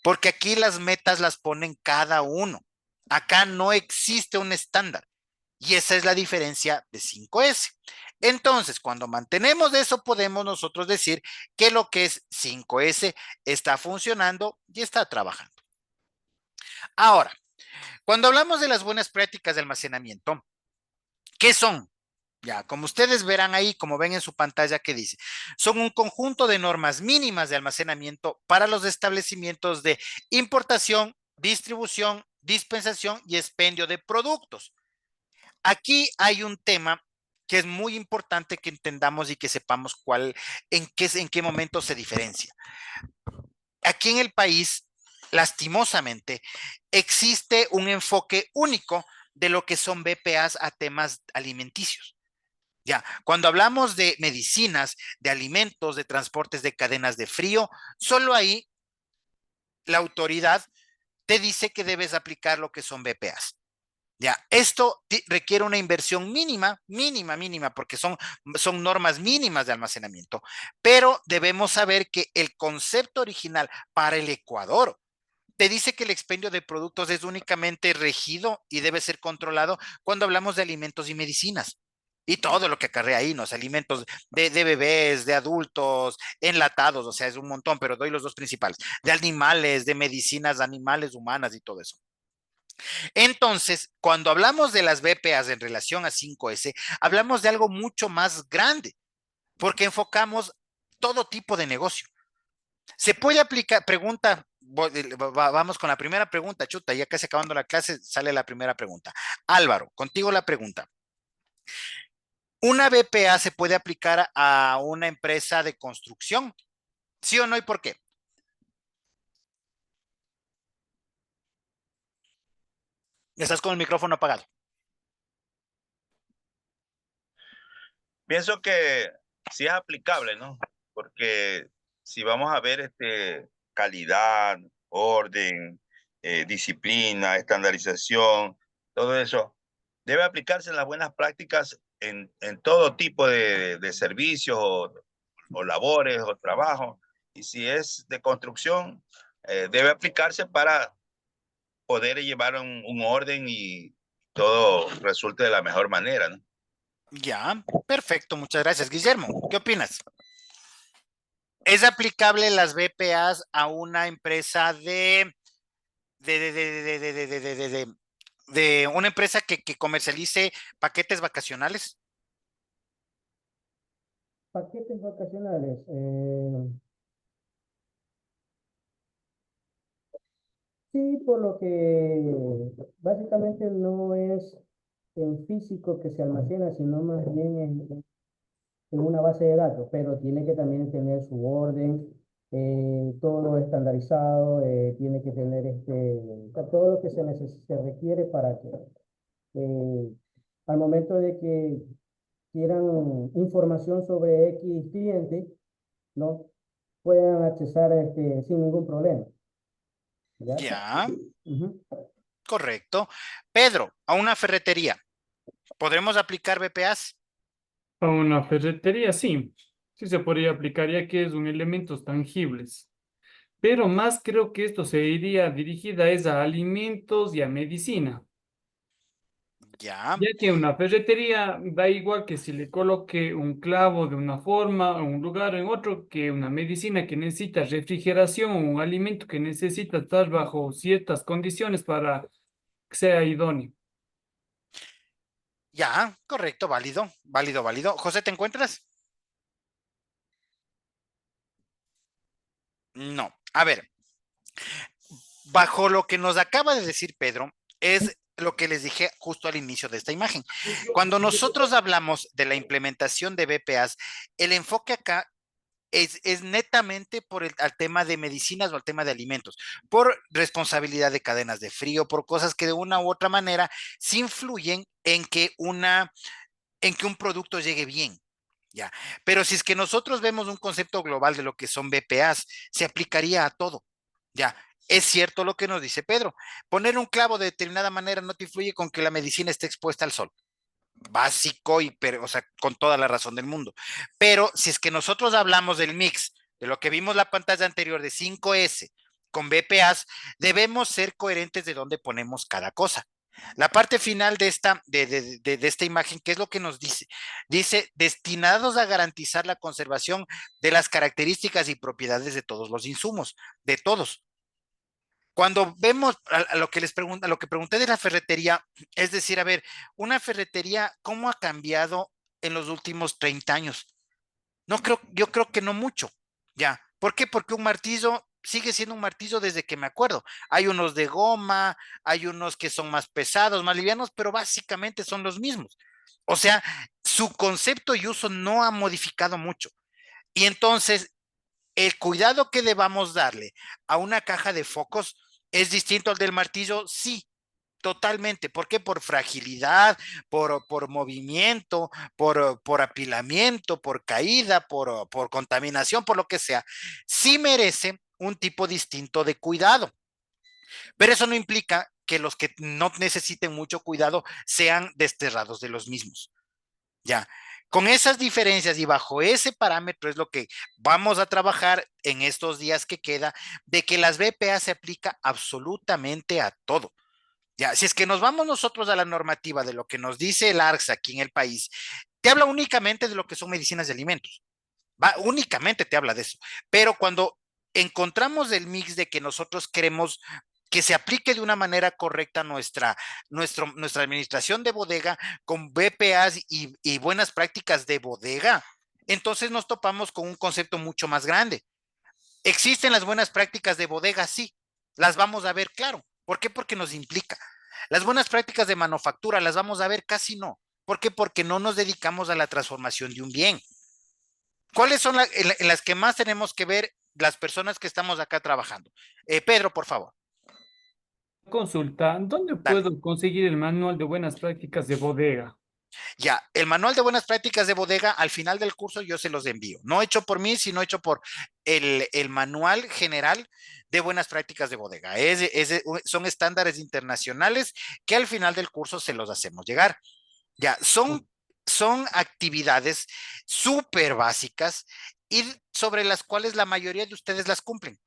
Porque aquí las metas las ponen cada uno. Acá no existe un estándar. Y esa es la diferencia de 5S. Entonces, cuando mantenemos eso, podemos nosotros decir que lo que es 5S está funcionando y está trabajando. Ahora, cuando hablamos de las buenas prácticas de almacenamiento, ¿qué son? Ya, como ustedes verán ahí, como ven en su pantalla que dice, son un conjunto de normas mínimas de almacenamiento para los establecimientos de importación, distribución, dispensación y expendio de productos. Aquí hay un tema que es muy importante que entendamos y que sepamos en qué momento se diferencia. Aquí en el país, lastimosamente, existe un enfoque único de lo que son BPAs a temas alimenticios. Ya, cuando hablamos de medicinas, de alimentos, de transportes de cadenas de frío, solo ahí la autoridad te dice que debes aplicar lo que son BPAs. Ya, esto requiere una inversión mínima, porque son normas mínimas de almacenamiento, pero debemos saber que el concepto original para el Ecuador te dice que el expendio de productos es únicamente regido y debe ser controlado cuando hablamos de alimentos y medicinas. Y todo lo que acarrea ahí, los alimentos de bebés, de adultos, enlatados, o sea, es un montón, pero doy los 2 principales, de animales, de medicinas animales, humanas y todo eso. Entonces, cuando hablamos de las BPAs en relación a 5S, hablamos de algo mucho más grande, porque enfocamos todo tipo de negocio. Se puede aplicar, pregunta, vamos con la primera pregunta, chuta, ya casi acabando la clase, sale la primera pregunta. Álvaro, contigo la pregunta. ¿Una BPA se puede aplicar a una empresa de construcción? ¿Sí o no y por qué? Estás con el micrófono apagado. Pienso que sí es aplicable, ¿no? Porque si vamos a ver calidad, orden, disciplina, estandarización, todo eso, debe aplicarse en las buenas prácticas en todo tipo de servicios o labores o trabajos. Y si es de construcción, debe aplicarse para poder llevar un orden y todo resulte de la mejor manera, ¿no? Ya, perfecto, muchas gracias. Guillermo, ¿qué opinas? ¿Es aplicable las BPAs a una empresa de una empresa que comercialice paquetes vacacionales? paquetes vacacionales. Sí, por lo que básicamente no es en físico que se almacena, sino más bien en una base de datos, pero tiene que también tener su orden, todo estandarizado, tiene que tener o sea, todo lo que se requiere para que al momento de que quieran información sobre X cliente, ¿no? Puedan accesar sin ningún problema, ¿ya? Ya, Ujú. correcto. Pedro, a una ferretería, ¿podremos aplicar BPAs? A una ferretería, sí. Sí se podría aplicar ya que es un elementos tangibles. Pero más creo que esto se iría dirigida es a alimentos y a medicina. Ya, Ya que una ferretería da igual que si le coloque un clavo de una forma, en un lugar o en otro, que una medicina que necesita refrigeración o un alimento que necesita estar bajo ciertas condiciones para que sea idóneo. ya, correcto, válido, válido, válido. José, ¿te encuentras? No. A ver, bajo lo que nos acaba de decir Pedro, es lo que les dije justo al inicio de esta imagen. Cuando nosotros hablamos de la implementación de BPAs, el enfoque acá es netamente por al tema de medicinas o al tema de alimentos, por responsabilidad de cadenas de frío, por cosas que de una u otra manera sí influyen en que un producto llegue bien. Ya, pero si es que nosotros vemos un concepto global de lo que son BPAs, se aplicaría a todo. Ya, es cierto lo que nos dice Pedro. Poner un clavo de determinada manera no te influye con que la medicina esté expuesta al sol. Básico y, pero, o sea, con toda la razón del mundo. Pero si es que nosotros hablamos del mix, de lo que vimos la pantalla anterior de 5S con BPAs, debemos ser coherentes de dónde ponemos cada cosa. La parte final de esta imagen, ¿qué es lo que nos dice? Dice, destinados a garantizar la conservación de las características y propiedades de todos los insumos, de todos. Cuando vemos a lo que les pregunta, lo que pregunté de la ferretería, es decir, a ver, una ferretería, ¿cómo ha cambiado en los últimos 30 años? No creo, yo creo que no mucho, ya. ¿Por qué? Porque un martillo sigue siendo un martillo desde que me acuerdo. Hay unos de goma, hay unos que son más pesados, más livianos, pero básicamente son los mismos. O sea, su concepto y uso no ha modificado mucho. Y entonces, el cuidado que debamos darle a una caja de focos es distinto al del martillo, sí, totalmente. ¿Por qué? Por fragilidad, por movimiento, por apilamiento, por caída, por contaminación, por lo que sea. Sí merece un tipo distinto de cuidado, pero eso no implica que los que no necesiten mucho cuidado sean desterrados de los mismos. Ya. Con esas diferencias y bajo ese parámetro es lo que vamos a trabajar en estos días que queda, de que las BPA se aplica absolutamente a todo. Ya, si es que nos vamos nosotros a la normativa de lo que nos dice el ARCS aquí en el país, te habla únicamente de lo que son medicinas de alimentos. Va, únicamente te habla de eso. Pero cuando encontramos el mix de que nosotros queremos que se aplique de una manera correcta nuestra administración de bodega con BPAs y buenas prácticas de bodega, entonces nos topamos con un concepto mucho más grande. ¿Existen las buenas prácticas de bodega? Sí, las vamos a ver, claro. ¿Por qué? Porque nos implica. Las buenas prácticas de manufactura las vamos a ver casi no. ¿Por qué? Porque no nos dedicamos a la transformación de un bien. ¿Cuáles son en las que más tenemos que ver las personas que estamos acá trabajando? Pedro, por favor, Consulta, ¿dónde dale. puedo conseguir el manual de buenas prácticas de bodega? Ya, el manual de buenas prácticas de bodega, al final del curso yo se los envío. No hecho por mí, sino hecho por el manual general de buenas prácticas de bodega. Son estándares internacionales que al final del curso se los hacemos llegar. Ya, son actividades súper básicas y sobre las cuales la mayoría de ustedes las cumplen.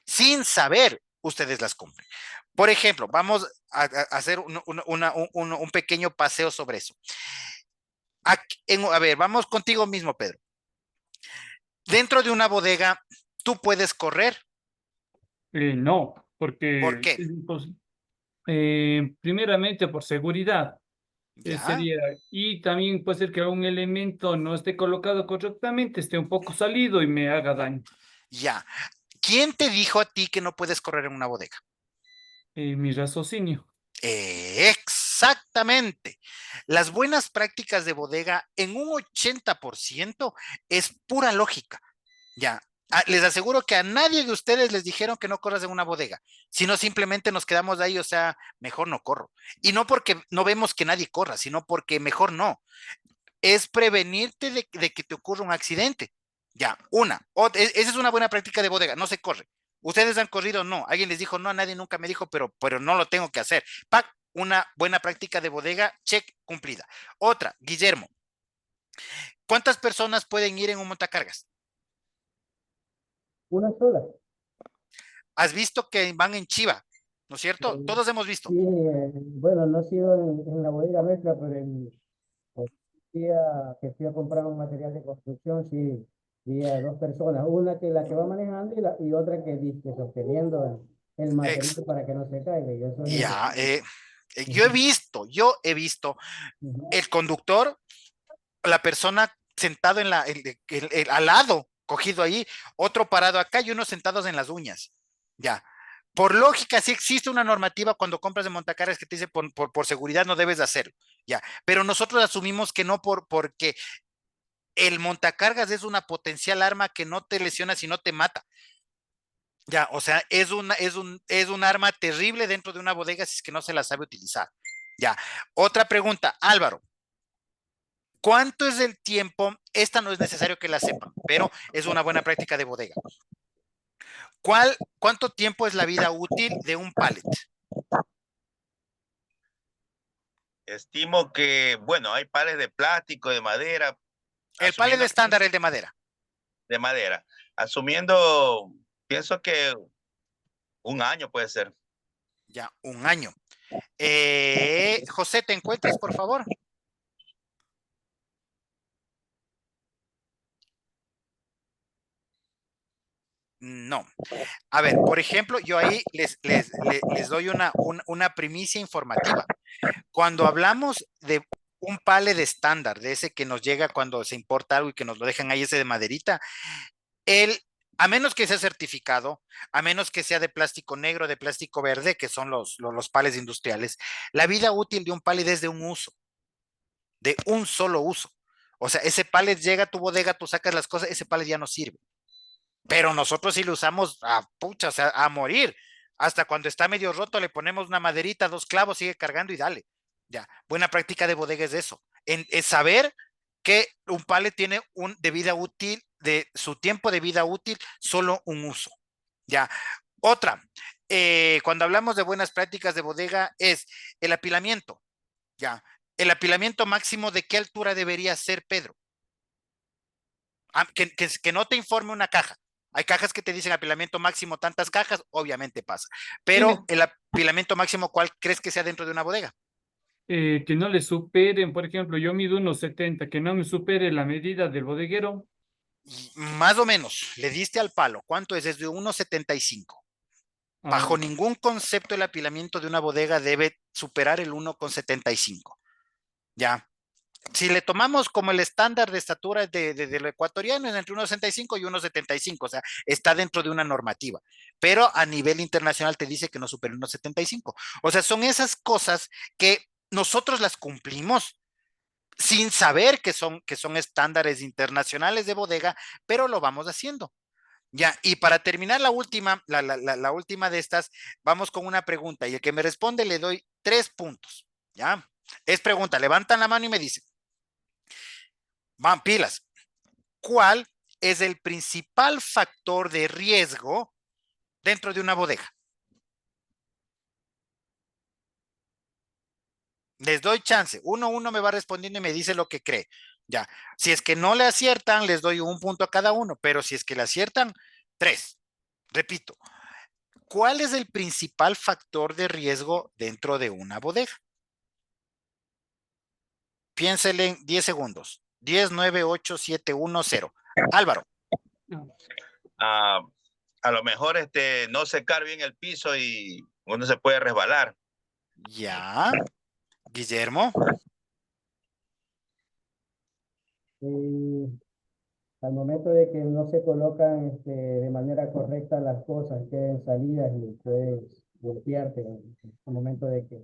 Sin saber, ustedes las cumplen. Por ejemplo, vamos a hacer un pequeño paseo sobre eso. A ver, vamos contigo mismo, Pedro. Dentro de una bodega, tú puedes correr. No, ¿Por porque qué? pues, primeramente por seguridad. Ya, Sería, y también puede ser que un elemento no esté colocado correctamente, esté un poco salido y me haga daño. ya. ¿Quién te dijo a ti que no puedes correr en una bodega? Mi raciocinio. Exactamente. Las buenas prácticas de bodega en un 80% es pura lógica. Ya. Les aseguro que a nadie de ustedes les dijeron que no corras en una bodega, sino simplemente nos quedamos ahí, o sea, mejor no corro. Y no porque no vemos que nadie corra, sino porque mejor no. Es prevenirte de que te ocurra un accidente. Ya, esa es una buena práctica de bodega, no se corre. ¿Ustedes han corrido? No. ¿Alguien les dijo? No, nadie nunca me dijo, pero no lo tengo que hacer. ¡Pac! Una buena práctica de bodega, check, cumplida. Otra, Guillermo, ¿cuántas personas pueden ir en un montacargas? Una sola. Has visto que van en chiva, ¿no es cierto? Eh, Todos hemos visto. sí, bueno, no ha sido en la bodega nuestra, pero el día que fui a comprar un material de construcción, sí, vi a dos personas, una que la que va manejando y otra que dice sosteniendo el Ex material para que no se caiga, y eso es ya, necesario. Ujú, yo he visto ujú. el conductor, la persona sentado en al lado, cogido ahí, otro parado acá y unos sentados en las uñas. Ya. Por lógica, sí existe una normativa cuando compras de montacargas que te dice por seguridad no debes de hacerlo. Ya. Pero nosotros asumimos que no porque el montacargas es una potencial arma que no te lesiona, sino te mata. Ya, o sea, es un arma terrible dentro de una bodega si es que no se la sabe utilizar. Ya. Otra pregunta, Álvaro. ¿Cuánto es el tiempo? Esta no es necesario que la sepan, pero es una buena práctica de bodega. ¿Cuánto tiempo es la vida útil de un pallet? Estimo que, bueno, hay pares de plástico, de madera, El pallet asumiendo que estándar, el de madera. de madera, asumiendo, pienso que un año puede ser. Ya, un año. José, ¿te encuentras, por favor? No. A ver, por ejemplo, yo ahí les doy una primicia informativa. Cuando hablamos de un pallet estándar, de ese que nos llega cuando se importa algo y que nos lo dejan ahí, ese de maderita, el, a menos que sea certificado, a menos que sea de plástico negro, de plástico verde, que son los palets industriales, la vida útil de un palet es de un uso, de un solo uso. O sea, ese palet llega a tu bodega, tú sacas las cosas, ese palet ya no sirve. Pero nosotros sí lo usamos a pucha, o sea, a morir. Hasta cuando está medio roto le ponemos una maderita, dos clavos, sigue cargando y dale. Ya, buena práctica de bodega es eso. Es saber que un pallet tiene un de vida útil, de su tiempo de vida útil, solo un uso. Ya. Otra, cuando hablamos de buenas prácticas de bodega es el apilamiento. Ya. El apilamiento máximo, ¿de qué altura debería ser, Pedro? Que no te informe una caja. Hay cajas que te dicen apilamiento máximo tantas cajas, obviamente pasa. Pero Tiene el apilamiento máximo, ¿cuál crees que sea dentro de una bodega? que no le superen, por ejemplo, yo mido 1,70, que no me supere la medida del bodeguero. Más o menos, le diste al palo. ¿Cuánto es? Es de 1,75. Ah, Bajo ningún concepto el apilamiento de una bodega debe superar el 1,75. Ya. Si le tomamos como el estándar de estatura de lo ecuatoriano, es entre 1,65 y 1,75, o sea, está dentro de una normativa, pero a nivel internacional te dice que no supera 1,75. O sea, son esas cosas que nosotros las cumplimos sin saber que son estándares internacionales de bodega, pero lo vamos haciendo. Ya, y para terminar la última de estas, vamos con una pregunta y el que me responde le doy 3 puntos. Ya, es pregunta, levantan la mano y me dicen, van pilas. ¿Cuál es el principal factor de riesgo dentro de una bodega? Les doy chance. Uno me va respondiendo y me dice lo que cree. Ya. Si es que no le aciertan, les doy 1 punto a cada uno, pero si es que le aciertan, 3. Repito, ¿cuál es el principal factor de riesgo dentro de una bodega? Piénsele en 10 segundos. 10, 9, 8, 7, 1, 0. Álvaro. no. Ah, a lo mejor no secar bien el piso y uno se puede resbalar. Ya. Guillermo. eh, al momento de que no se colocan de manera correcta las cosas, queden salidas y puedes golpearte en el momento de que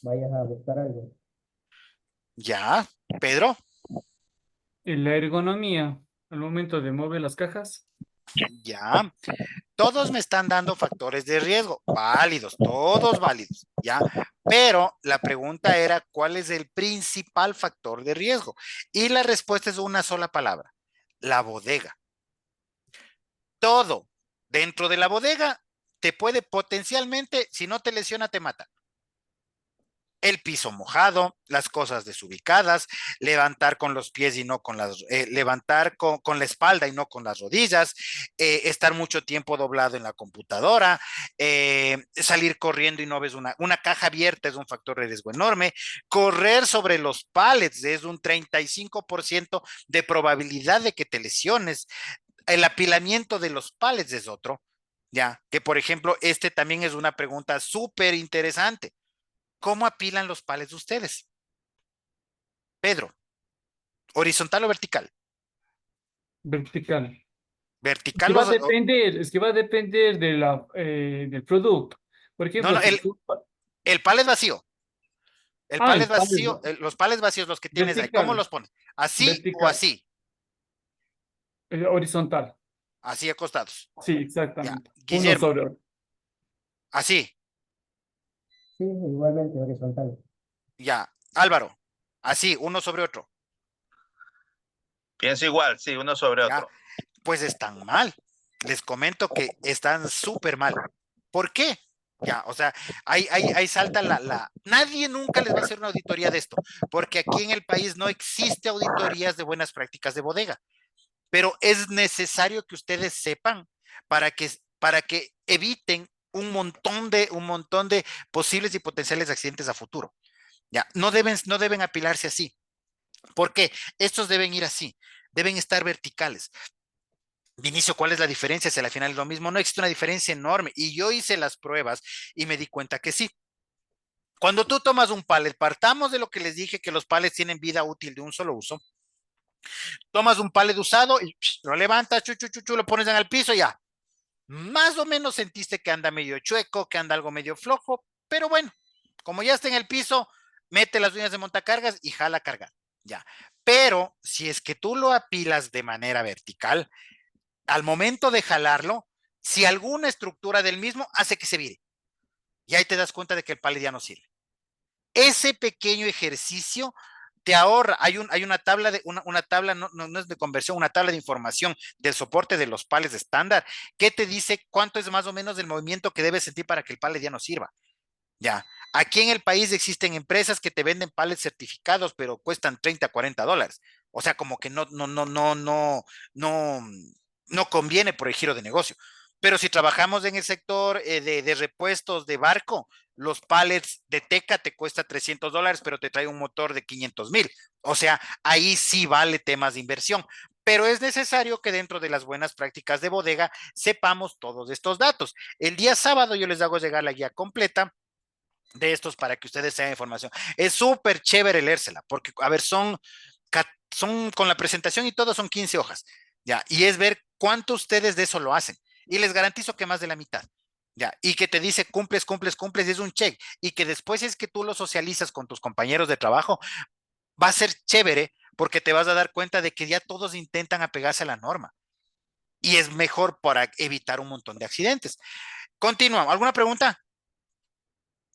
vayas a buscar algo. Ya, Pedro, En la ergonomía, al momento de mover las cajas, ya. Todos me están dando factores de riesgo, válidos, todos válidos, ya. Pero la pregunta era, ¿cuál es el principal factor de riesgo? Y la respuesta es una sola palabra, la bodega. Todo dentro de la bodega te puede potencialmente, si no te lesiona, te mata. El piso mojado, las cosas desubicadas, levantar con los pies y no con las, levantar con la espalda y no con las rodillas, estar mucho tiempo doblado en la computadora, salir corriendo y no ves una caja abierta es un factor de riesgo enorme, correr sobre los pallets es un 35% de probabilidad de que te lesiones, el apilamiento de los pallets es otro, ya, que por ejemplo, este también es una pregunta súper interesante. ¿Cómo apilan los palets de ustedes? Pedro, ¿horizontal o vertical? vertical. Es Vertical que va a los... depender, es que va a depender de del producto. Por No, ejemplo, no, si tú... el palet vacío. El Ah, palet el panel vacío, los palets vacíos, los que tienes ahí, ¿cómo vertical, los pones? ¿Así o vertical, así? horizontal. Así acostados. Sí, Ya. exactamente. Uno Guillermo, sobre otro. así. Sí, igualmente horizontal. Ya. Álvaro, así, uno sobre otro. Pienso igual, sí, uno sobre Ya. otro. Pues están mal. Les comento que están súper mal. ¿Por qué? Ya, o sea, ahí salta Nadie nunca les va a hacer una auditoría de esto, porque aquí en el país no existe auditorías de buenas prácticas de bodega, pero es necesario que ustedes sepan para que eviten un montón de posibles y potenciales accidentes a futuro. Ya, no deben apilarse así. ¿Por qué? Estos deben ir así, deben estar verticales. Vinicio, ¿cuál es la diferencia? Si al final es lo mismo, no existe una diferencia enorme. Y yo hice las pruebas y me di cuenta que sí. Cuando tú tomas un pallet, partamos de lo que les dije, que los pallets tienen vida útil de un solo uso. Tomas un pallet usado y lo levantas, lo pones en el piso y ya. Más o menos sentiste que anda medio chueco, que anda algo medio flojo, pero bueno, como ya está en el piso, mete las uñas de montacargas y jala a cargar. Ya. Pero si es que tú lo apilas de manera vertical, al momento de jalarlo, si alguna estructura del mismo hace que se vire, y ahí te das cuenta de que el pallet ya no sirve. Ese pequeño ejercicio te ahorra, hay una tabla una tabla, no es de conversión, una tabla de información del soporte de los pallets estándar que te dice cuánto es más o menos el movimiento que debes sentir para que el pallet ya no sirva. Ya. Aquí en el país existen empresas que te venden pallets certificados, pero cuestan 30, $40. O sea, como que no, no conviene por el giro de negocio. Pero si trabajamos en el sector de repuestos de barco, los pallets de Teca te cuesta $300, pero te trae un motor de 500,000. O sea, ahí sí vale temas de inversión. Pero es necesario que dentro de las buenas prácticas de bodega sepamos todos estos datos. El día sábado yo les hago llegar la guía completa de estos para que ustedes tengan información. Es súper chévere leérsela, porque, a ver, son con la presentación y todo son 15 hojas, ya, y es ver cuánto ustedes de eso lo hacen. Y les garantizo que más de la mitad, ya, y que te dice cumples, cumples, cumples, y es un check, y que después es que tú lo socializas con tus compañeros de trabajo, va a ser chévere porque te vas a dar cuenta de que ya todos intentan apegarse a la norma. Y es mejor para evitar un montón de accidentes. Continuamos. ¿Alguna pregunta?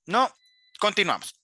No, continuamos.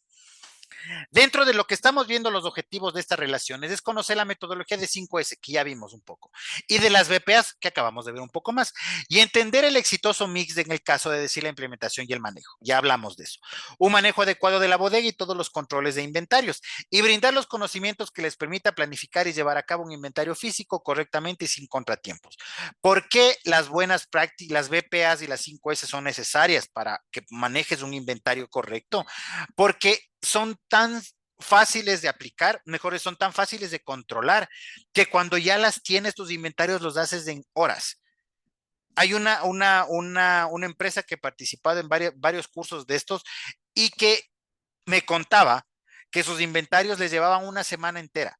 Dentro de lo que estamos viendo, los objetivos de estas relaciones es conocer la metodología de 5S, que ya vimos un poco, y de las BPAs, que acabamos de ver un poco más, y entender el exitoso mix en el caso de decir la implementación y el manejo. Ya hablamos de eso. Un manejo adecuado de la bodega y todos los controles de inventarios, y brindar los conocimientos que les permita planificar y llevar a cabo un inventario físico correctamente y sin contratiempos. ¿Por qué las buenas prácticas, las BPAs y las 5S son necesarias para que manejes un inventario correcto? Porque son tan fáciles de aplicar, mejores, son tan fáciles de controlar, que cuando ya las tienes, tus inventarios los haces en horas. Hay una empresa que ha participado en varios cursos de estos y que me contaba que sus inventarios les llevaban una semana entera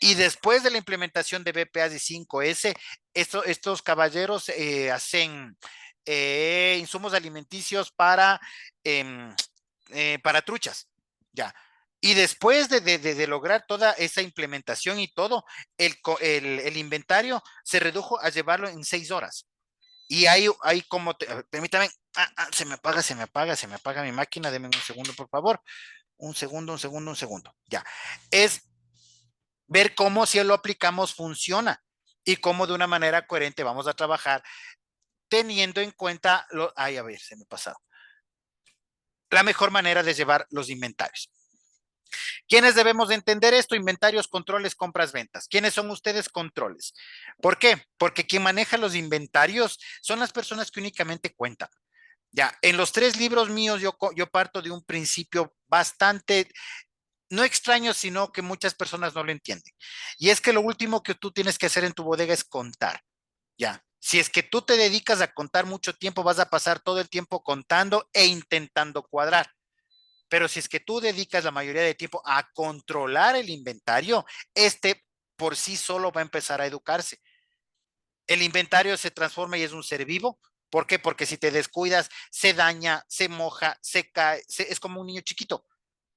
Y después de la implementación de BPA de 5S, estos caballeros hacen insumos alimenticios para truchas, ya. Y después de lograr toda esa implementación y todo, el inventario se redujo a llevarlo en 6 horas. Y hay como, permítame, se me apaga mi máquina, denme un segundo, por favor. Un segundo, ya. Es ver cómo si lo aplicamos funciona y cómo de una manera coherente vamos a trabajar teniendo en cuenta, a ver, se me ha pasado, la mejor manera de llevar los inventarios. ¿Quiénes debemos de entender esto? Inventarios, controles, compras, ventas. ¿Quiénes son ustedes? Controles. ¿Por qué? Porque quien maneja los inventarios son las personas que únicamente cuentan. Ya, en los 3 libros míos yo parto de un principio bastante, no extraño, sino que muchas personas no lo entienden. Y es que lo último que tú tienes que hacer en tu bodega es contar. Ya, si es que tú te dedicas a contar mucho tiempo, vas a pasar todo el tiempo contando e intentando cuadrar. Pero si es que tú dedicas la mayoría de tiempo a controlar el inventario, este por sí solo va a empezar a educarse. El inventario se transforma y es un ser vivo. ¿Por qué? Porque si te descuidas, se daña, se moja, se cae, es como un niño chiquito,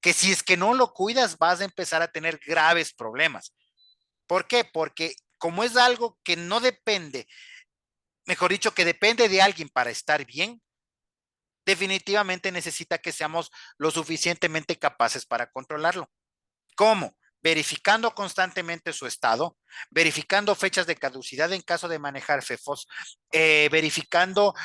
que si es que no lo cuidas, vas a empezar a tener graves problemas. ¿Por qué? Porque como es algo que no depende, mejor dicho, que depende de alguien para estar bien, definitivamente necesita que seamos lo suficientemente capaces para controlarlo. ¿Cómo? Verificando constantemente su estado, verificando fechas de caducidad en caso de manejar FEFOS, verificando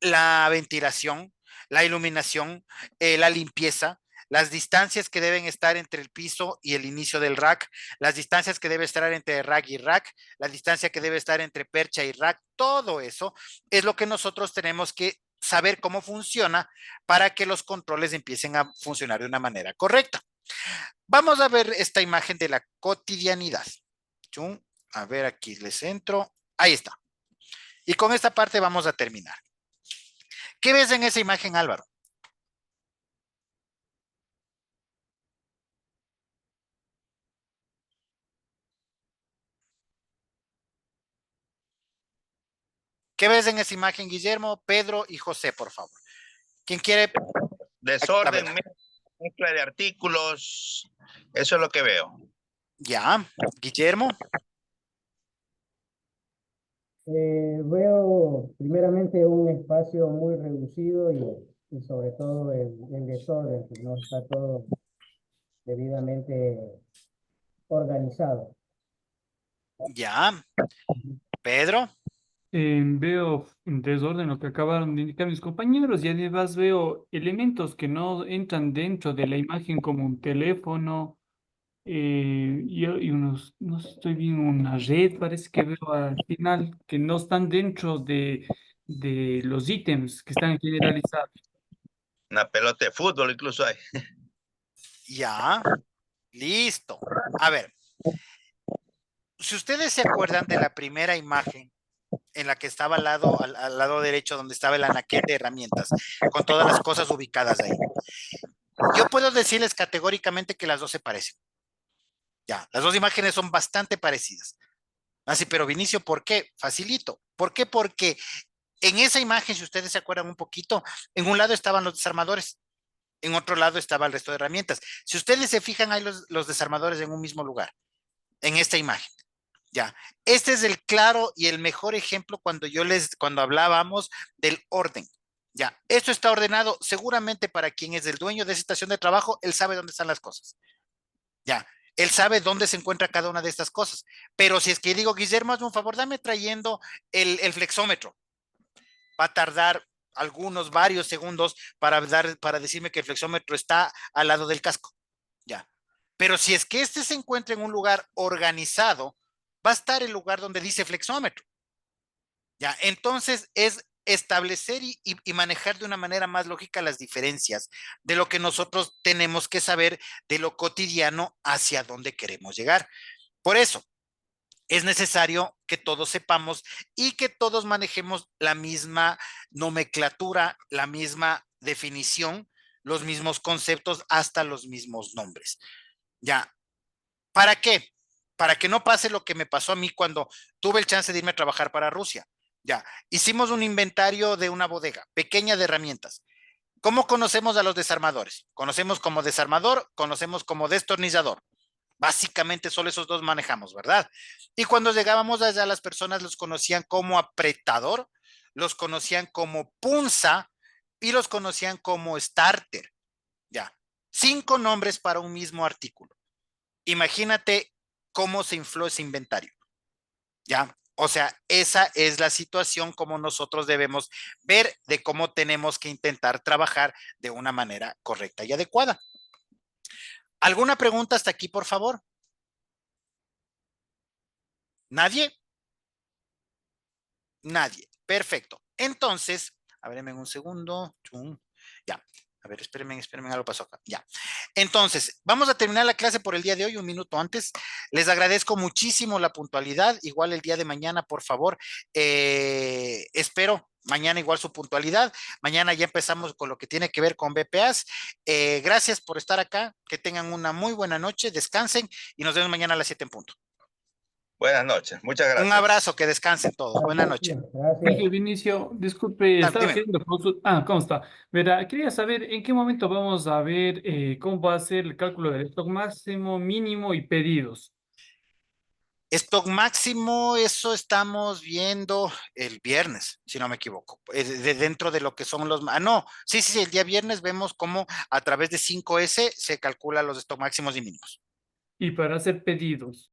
la ventilación, la iluminación, la limpieza, las distancias que deben estar entre el piso y el inicio del rack, las distancias que debe estar entre rack y rack, la distancia que debe estar entre percha y rack, todo eso es lo que nosotros tenemos que saber cómo funciona para que los controles empiecen a funcionar de una manera correcta. Vamos a ver esta imagen de la cotidianidad. A ver, aquí les entro. Ahí está. Y con esta parte vamos a terminar. ¿Qué ves en esa imagen, Álvaro? ¿Qué ves en esa imagen, Guillermo, Pedro y José, por favor? ¿Quién quiere? Desorden, mezcla de artículos, eso es lo que veo. Ya, Guillermo. Veo primeramente un espacio muy reducido y sobre todo el desorden, que no está todo debidamente organizado. Ya, Pedro. Veo en desorden lo que acabaron de indicar mis compañeros y además veo elementos que no entran dentro de la imagen como un teléfono y unos, no sé, estoy viendo una red, parece que veo al final que no están dentro de los ítems que están generalizados. Una pelota de fútbol incluso hay. Ya, listo. A ver, si ustedes se acuerdan de la primera imagen en la que estaba al lado derecho, donde estaba el anaquel de herramientas, con todas las cosas ubicadas ahí. Yo puedo decirles categóricamente que las dos se parecen. Ya, las dos imágenes son bastante parecidas. Así, pero Vinicio, ¿por qué? Facilito. ¿Por qué? Porque en esa imagen, si ustedes se acuerdan un poquito, en un lado estaban los desarmadores, en otro lado estaba el resto de herramientas. Si ustedes se fijan, hay los desarmadores en un mismo lugar, en esta imagen. Ya, este es el claro y el mejor ejemplo cuando hablábamos del orden. Ya, esto está ordenado seguramente para quien es el dueño de esa estación de trabajo, él sabe dónde están las cosas. Ya, él sabe dónde se encuentra cada una de estas cosas. Pero si es que digo, Guillermo, hazme un favor, dame trayendo el flexómetro. Va a tardar varios segundos para decirme que el flexómetro está al lado del casco. Ya. Pero si es que este se encuentra en un lugar organizado, va a estar el lugar donde dice flexómetro. Ya, entonces es establecer y manejar de una manera más lógica las diferencias de lo que nosotros tenemos que saber de lo cotidiano hacia dónde queremos llegar. Por eso, es necesario que todos sepamos y que todos manejemos la misma nomenclatura, la misma definición, los mismos conceptos, hasta los mismos nombres. ¿Ya? ¿Para qué? para que no pase lo que me pasó a mí cuando tuve el chance de irme a trabajar para Rusia. Ya, hicimos un inventario de una bodega pequeña de herramientas. ¿Cómo conocemos a los desarmadores? Conocemos como desarmador, conocemos como destornillador. Básicamente solo esos dos manejamos, ¿verdad? Y cuando llegábamos allá, las personas los conocían como apretador, los conocían como punza y los conocían como starter. Ya, 5 nombres para un mismo artículo. Imagínate cómo se infló ese inventario. ¿Ya? O sea, esa es la situación como nosotros debemos ver de cómo tenemos que intentar trabajar de una manera correcta y adecuada. ¿Alguna pregunta hasta aquí, por favor? ¿Nadie? Nadie. Perfecto. Entonces, a ver, en un segundo. Ya. A ver, espérenme, algo pasó acá. Ya. Entonces, vamos a terminar la clase por el día de hoy, un minuto antes. Les agradezco muchísimo la puntualidad. Igual el día de mañana, por favor. Espero mañana igual su puntualidad. Mañana ya empezamos con lo que tiene que ver con BPAs. Gracias por estar acá. Que tengan una muy buena noche. Descansen y nos vemos mañana a las 7 en punto. Buenas noches. Muchas Un gracias. abrazo, que descansen todos. Buenas noches. Gracias. Vinicio, disculpe, estaba Dime. haciendo consulta. Ah, ¿cómo está? Verá, quería saber en qué momento vamos a ver cómo va a ser el cálculo del stock máximo, mínimo y pedidos. Stock máximo, eso estamos viendo el viernes, si no me equivoco, dentro de lo que son los... Ah, no, sí, el día viernes vemos cómo a través de 5S se calcula los stock máximos y mínimos. Y para hacer pedidos.